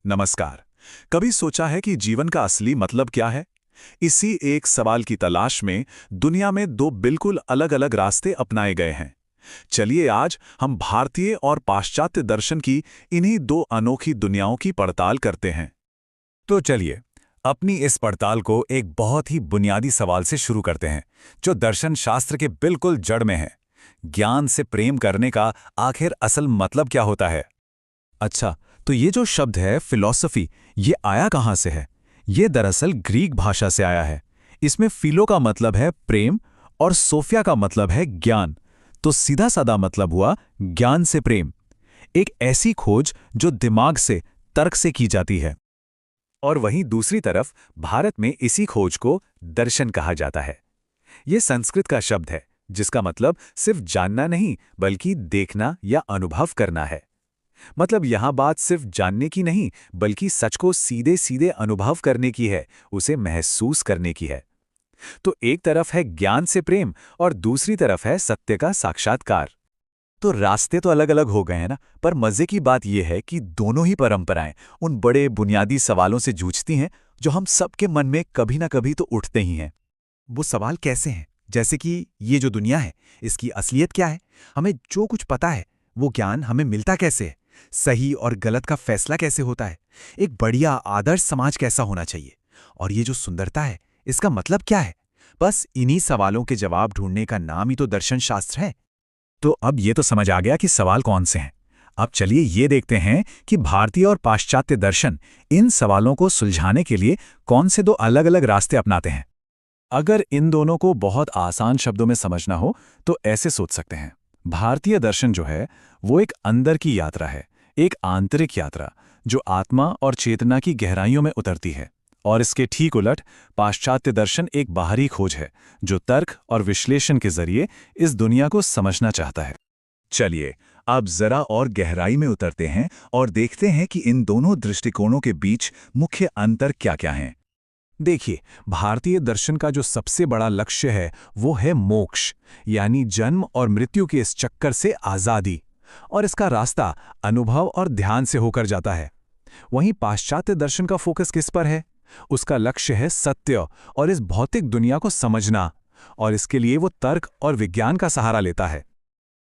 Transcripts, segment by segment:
नमस्कार। कभी सोचा है कि जीवन का असली मतलब क्या है? इसी एक सवाल की तलाश में दुनिया में दो बिल्कुल अलग-अलग रास्ते अपनाए गए हैं। चलिए आज हम भारतीय और पाश्चात्य दर्शन की इन्हीं दो अनोखी दुनियाओं की पड़ताल करते हैं। तो चलिए अपनी इस पड़ताल को एक बहुत ही बुनियादी सवाल से शुरू करते हैं, जो दर्शन शास्त्र के बिल्कुल जड़ में है। ज्ञान से प्रेम करने का आखिर असल मतलब क्या होता है? अच्छा, तो ये जो शब्द है फिलॉसफी, ये आया कहाँ से है? ये दरअसल ग्रीक भाषा से आया है। इसमें फिलो का मतलब है प्रेम और सोफिया का मतलब है ज्ञान। तो सीधा साधा मतलब हुआ ज्ञान से प्रेम। एक ऐसी खोज जो दिमाग से, तर्क से की जाती है। और वहीं दूसरी तरफ भारत में इसी खोज को दर्शन कहा जाता है। ये संस्कृत का शब्द है, जिसका मतलब सिर्फ जानना नहीं बल्कि देखना या अनुभव करना है। मतलब यहां बात सिर्फ जानने की नहीं बल्कि सच को सीधे सीधे अनुभव करने की है, उसे महसूस करने की है। तो एक तरफ है ज्ञान से प्रेम और दूसरी तरफ है सत्य का साक्षात्कार। तो रास्ते तो अलग अलग हो गए हैं ना, पर मजे की बात यह है कि दोनों ही परंपराएं उन बड़े बुनियादी सवालों से जूझती हैं जो हम सबके मन में कभी ना कभी तो उठते ही हैं। वो सवाल कैसे हैं? जैसे कि ये जो दुनिया है, इसकी असलियत क्या है? हमें जो कुछ पता है, वो ज्ञान हमें मिलता कैसे है? सही और गलत का फैसला कैसे होता है? एक बढ़िया आदर्श समाज कैसा होना चाहिए? और ये जो सुंदरता है, इसका मतलब क्या है? बस इन्हीं सवालों के जवाब ढूंढने का नाम ही तो दर्शन शास्त्र है। तो अब ये तो समझ आ गया कि सवाल कौन से हैं। अब चलिए ये देखते हैं कि भारतीय और पाश्चात्य दर्शन इन सवालों को सुलझाने के लिए कौन से दो अलग-अलग रास्ते अपनाते हैं। अगर इन दोनों को बहुत आसान शब्दों में समझना हो तो ऐसे सोच सकते हैं। भारतीय दर्शन जो है वो एक अंदर की यात्रा है, एक आंतरिक यात्रा जो आत्मा और चेतना की गहराइयों में उतरती है। और इसके ठीक उलट पाश्चात्य दर्शन एक बाहरी खोज है जो तर्क और विश्लेषण के जरिए इस दुनिया को समझना चाहता है। चलिए अब जरा और गहराई में उतरते हैं और देखते हैं कि इन दोनों दृष्टिकोणों के बीच मुख्य अंतर क्या-क्या हैं। देखिए, भारतीय दर्शन का जो सबसे बड़ा लक्ष्य है वो है मोक्ष, यानी जन्म और मृत्यु के इस चक्कर से आजादी। और इसका रास्ता अनुभव और ध्यान से होकर जाता है। वहीं पाश्चात्य दर्शन का फोकस किस पर है? उसका लक्ष्य है सत्य और इस भौतिक दुनिया को समझना, और इसके लिए वो तर्क और विज्ञान का सहारा लेता है।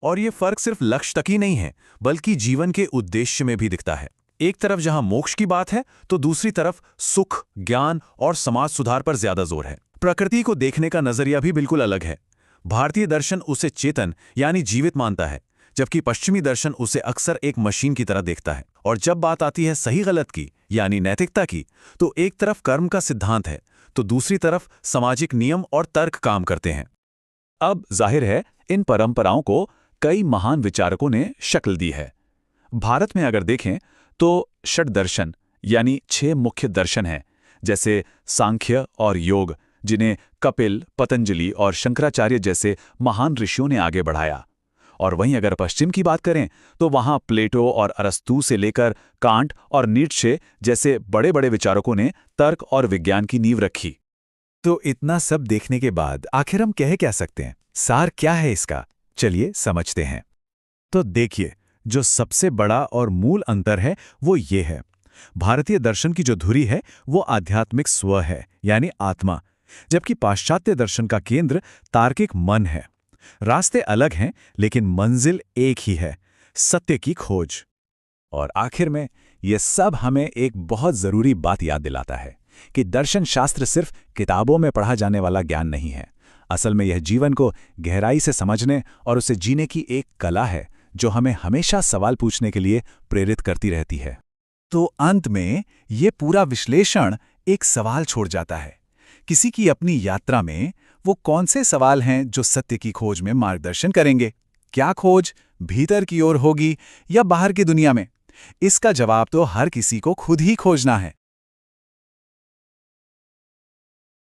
और ये फर्क सिर्फ लक्ष्य तक ही नहीं है बल्कि जीवन के उद्देश्य में भी दिखता है। एक तरफ जहां मोक्ष की बात है तो दूसरी तरफ सुख, ज्ञान और समाज सुधार पर ज्यादा जोर है। प्रकृति को देखने का नजरिया भी बिल्कुल अलग है। भारतीय दर्शन उसे चेतन यानी जीवित मानता है, जबकि पश्चिमी दर्शन उसे अक्सर एक मशीन की तरह देखता है। और जब बात आती है सही गलत की यानी नैतिकता की, तो एक तरफ कर्म का सिद्धांत है तो दूसरी तरफ सामाजिक नियम और तर्क काम करते हैं। अब जाहिर है इन परंपराओं को कई महान विचारकों ने शक्ल दी है। भारत में अगर देखें तो षड दर्शन यानी 6 मुख्य दर्शन हैं, जैसे सांख्य और योग, जिन्हें कपिल, पतंजलि और शंकराचार्य जैसे महान ऋषियों ने आगे बढ़ाया। और वहीं अगर पश्चिम की बात करें तो वहां प्लेटो और अरस्तू से लेकर कांट और नीत्शे जैसे बड़े बड़े विचारकों ने तर्क और विज्ञान की नींव रखी। तो इतना सब देखने के बाद आखिर हम कह क्या सकते हैं? सार क्या है इसका? चलिए समझते हैं। तो देखिए, जो सबसे बड़ा और मूल अंतर है वो ये है। भारतीय दर्शन की जो धुरी है वो आध्यात्मिक स्व है, यानी आत्मा, जबकि पाश्चात्य दर्शन का केंद्र तार्किक मन है। रास्ते अलग हैं लेकिन मंजिल एक ही है, सत्य की खोज। और आखिर में ये सब हमें एक बहुत जरूरी बात याद दिलाता है कि दर्शन शास्त्र सिर्फ किताबों में पढ़ा जाने वाला ज्ञान नहीं है। असल में यह जीवन को गहराई से समझने और उसे जीने की एक कला है जो हमें हमेशा सवाल पूछने के लिए प्रेरित करती रहती है। तो अंत में ये पूरा विश्लेषण एक सवाल छोड़ जाता है। किसी की अपनी यात्रा में वो कौन से सवाल हैं जो सत्य की खोज में मार्गदर्शन करेंगे? क्या खोज भीतर की ओर होगी या बाहर की दुनिया में? इसका जवाब तो हर किसी को खुद ही खोजना है।